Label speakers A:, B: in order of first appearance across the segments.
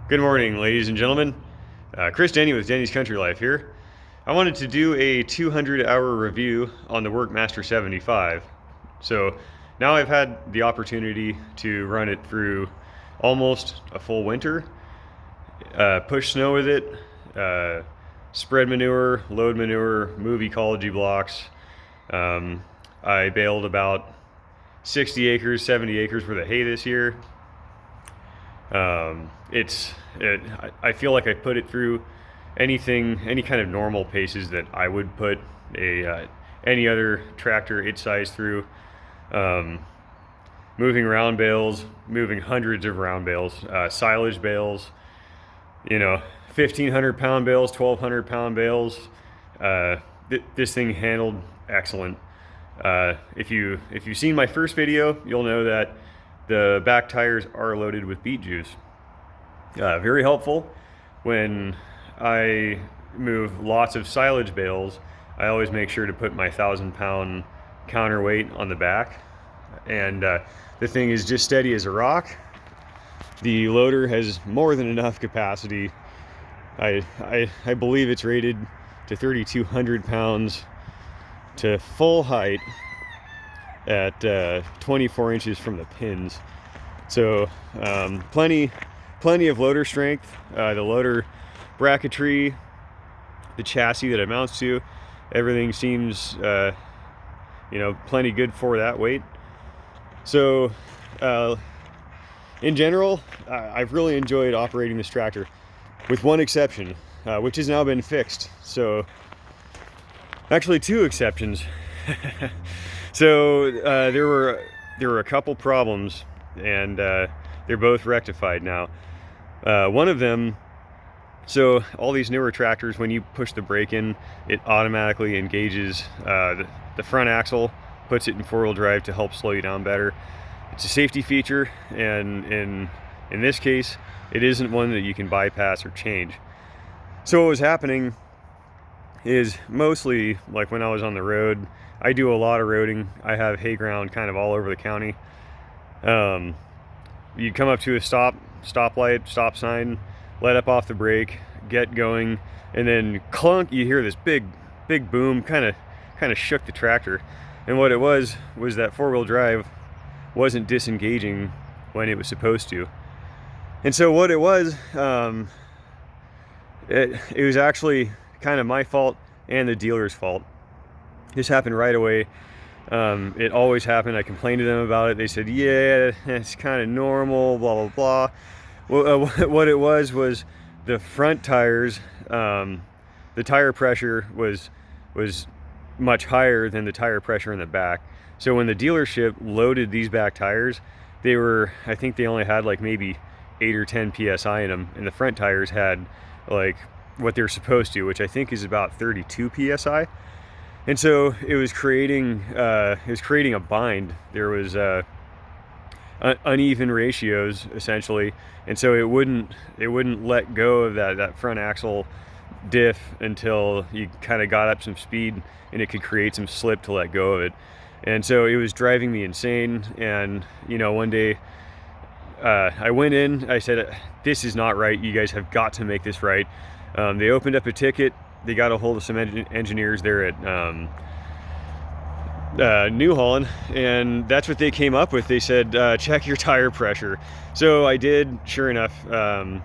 A: Good morning, ladies and gentlemen. Chris Denny with Denny's Country Life here. I wanted to do a 200-hour review on the Workmaster 75. So now I've had the opportunity to run it through almost a full winter, push snow with it, spread manure, load manure, move ecology blocks. I baled about 60 acres, 70 acres worth of hay this year. I feel like I put it through any kind of normal paces that I would put any other tractor its size through. Moving round bales, moving hundreds of round bales, silage bales, 1,500 pound bales, 1,200 pound bales. This thing handled excellent. If you've seen my first video, you'll know that the back tires are loaded with beet juice. Very helpful when I move lots of silage bales. I always make sure to put my 1,000-pound counterweight on the back, and the thing is just steady as a rock. The loader has more than enough capacity. I believe it's rated to 3,200 pounds to full height at 24 inches from the pins. So plenty of loader strength. The loader bracketry, the chassis that it mounts to, everything seems plenty good for that weight. So in general, I've really enjoyed operating this tractor, with one exception, which has now been fixed. So actually two exceptions. So there were a couple problems, and they're both rectified now. One of them, so all these newer tractors, when you push the brake in, it automatically engages the front axle, puts it in four-wheel drive to help slow you down better. It's a safety feature, and in this case, it isn't one that you can bypass or change. So what was happening is, mostly like when I was on the road, I do a lot of roading. I have hay ground kind of all over the county. You'd come up to a stoplight, stop sign, let up off the brake, get going, and then clunk, you hear this big boom, kind of shook the tractor. And what it was that four-wheel drive wasn't disengaging when it was supposed to. And so what it was, it was actually kind of my fault and the dealer's fault. This happened right away. It always happened. I complained to them about it. They said, yeah, it's kind of normal, blah, blah, blah. Well, what it was the front tires, the tire pressure was much higher than the tire pressure in the back. So when the dealership loaded these back tires, I think they only had like maybe 8 or 10 PSI in them, and the front tires had like what they're supposed to, which I think is about 32 PSI. And so it was creating a bind. There was uneven ratios essentially, and so it wouldn't let go of that front axle diff until you kind of got up some speed, and it could create some slip to let go of it. And so it was driving me insane. And one day I went in, I said, this is not right, you guys have got to make this right. They opened up a ticket. They got a hold of some engineers there at New Holland, and that's what they came up with. They said, check your tire pressure. So I did. Sure enough, I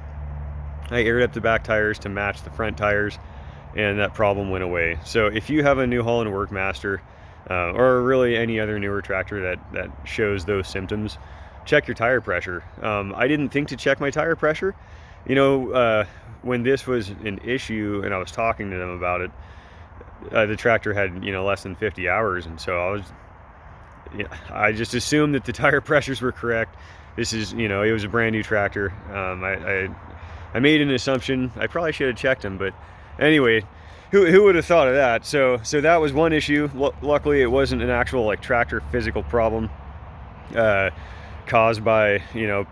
A: aired up the back tires to match the front tires, and that problem went away. So if you have a New Holland Workmaster, or really any other newer tractor that shows those symptoms, check your tire pressure. I didn't think to check my tire pressure. When this was an issue and I was talking to them about it, the tractor had less than 50 hours, and so I just assumed that the tire pressures were correct. This is it was a brand new tractor. I made an assumption. I probably should have checked them, but anyway, who would have thought of that? So that was one issue. Luckily, it wasn't an actual tractor physical problem caused by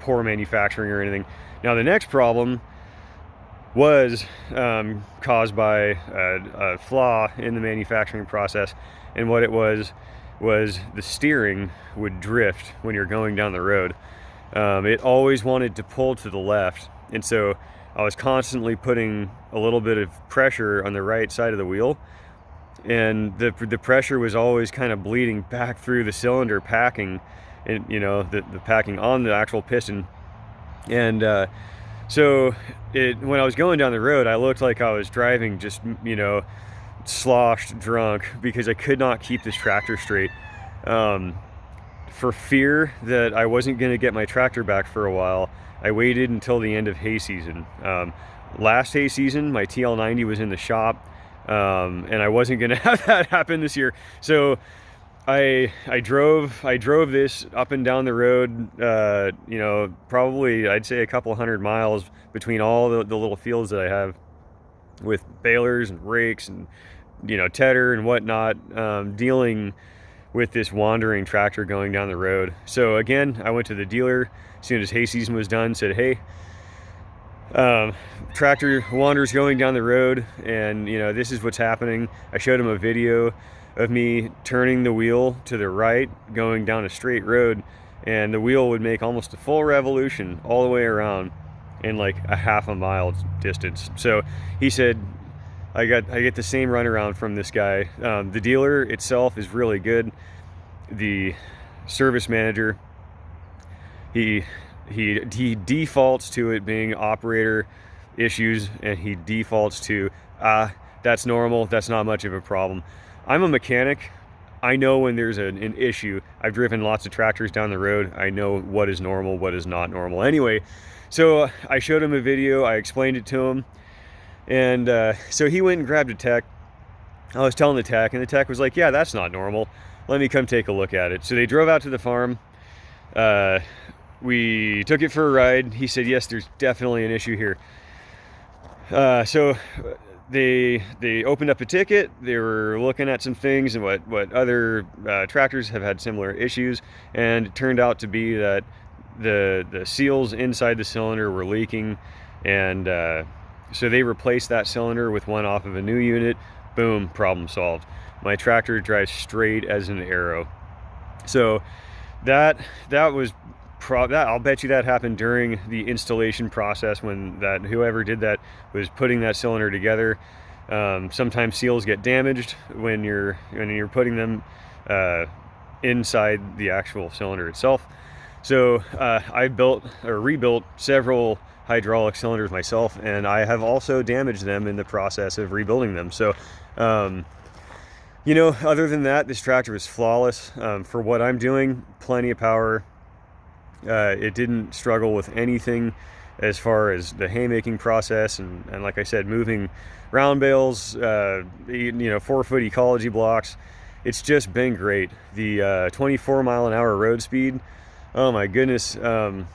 A: poor manufacturing or anything. Now the next problem was caused by a flaw in the manufacturing process, and what it was the steering would drift when you're going down the road. It always wanted to pull to the left, and so I was constantly putting a little bit of pressure on the right side of the wheel, and the pressure was always kind of bleeding back through the cylinder packing, and you know, the packing on the actual piston. And so when I was going down the road, I looked like I was driving just, you know, sloshed drunk, because I could not keep this tractor straight, for fear that I wasn't going to get my tractor back for a while. I waited until the end of hay season. Last hay season, my TL90 was in the shop, and I wasn't going to have that happen this year. So I drove this up and down the road, you know, probably I'd say a couple 100 miles between all the little fields that I have, with balers and rakes and, you know, tedder and whatnot, dealing with this wandering tractor going down the road. So again, I went to the dealer as soon as hay season was done, said, hey, tractor wanders going down the road, and you know, this is what's happening. I showed him a video of me turning the wheel to the right going down a straight road, and the wheel would make almost a full revolution all the way around in like a half a mile distance. So he said, I get the same runaround from this guy. The dealer itself is really good. The service manager, he defaults to it being operator issues, and he defaults to, that's normal, that's not much of a problem. I'm a mechanic. I know when there's an issue. I've driven lots of tractors down the road. I know what is normal, what is not normal. Anyway, so I showed him a video, I explained it to him, and so he went and grabbed a tech. I was telling the tech, and the tech was like, yeah, that's not normal. Let me come take a look at it. So they drove out to the farm. We took it for a ride. He said, yes, there's definitely an issue here. So they opened up a ticket. They were looking at some things and what other tractors have had similar issues, and it turned out to be that the seals inside the cylinder were leaking, and so they replaced that cylinder with one off of a new unit. Boom, problem solved. My tractor drives straight as an arrow. So that was I'll bet you that happened during the installation process, when whoever did that was putting that cylinder together. Sometimes seals get damaged when you're putting them inside the actual cylinder itself. So I built or rebuilt several hydraulic cylinders myself, and I have also damaged them in the process of rebuilding them. So you know, other than that, this tractor is flawless. For what I'm doing, plenty of power. It didn't struggle with anything as far as the haymaking process, and like I said, moving round bales, you know, 4-foot ecology blocks. It's just been great. The 24 mile an hour road speed, oh my goodness, I'm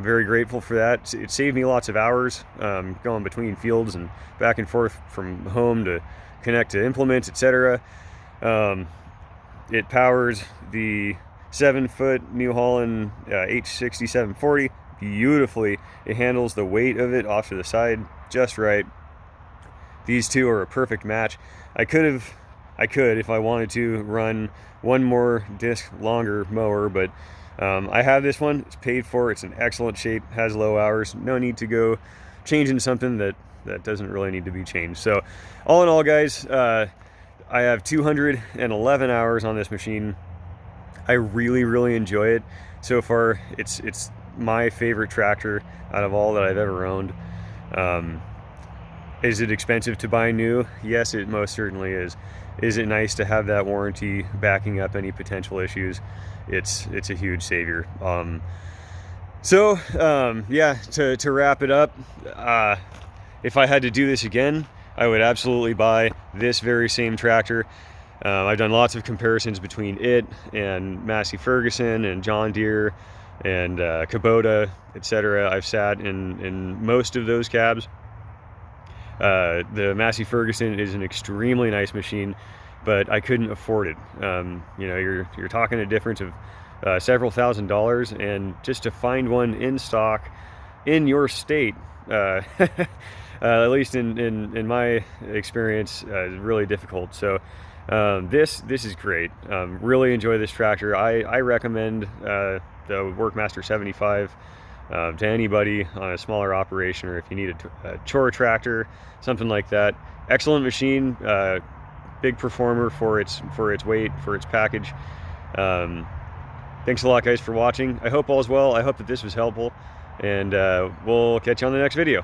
A: very grateful for that. It saved me lots of hours, going between fields and back and forth from home to connect to implements, etc. It powers the 7-foot New Holland H60 740 beautifully. It handles the weight of it off to the side just right. These two are a perfect match. I could, if I wanted to, run one more disc longer mower, but I have this one. It's paid for. It's in excellent shape, has low hours. No need to go changing something that doesn't really need to be changed. So all in all, guys, I have 211 hours on this machine. I really enjoy it. So far, it's my favorite tractor out of all that I've ever owned. Is it expensive to buy new? Yes, it most certainly is. Is it nice to have that warranty backing up any potential issues? It's a huge savior. Yeah, to wrap it up, if I had to do this again, I would absolutely buy this very same tractor. I've done lots of comparisons between it and Massey Ferguson and John Deere and Kubota, etc. I've sat in most of those cabs. The Massey Ferguson is an extremely nice machine, but I couldn't afford it. You know, you're talking a difference of several $1,000s, and just to find one in stock in your state, at least in my experience, is really difficult. So this is great. Really enjoy this tractor. I recommend the Workmaster 75 to anybody on a smaller operation, or if you need a chore tractor, something like that. Excellent machine, big performer for its weight, for its package. Thanks a lot, guys, for watching. I hope all's well. I hope that this was helpful, and we'll catch you on the next video.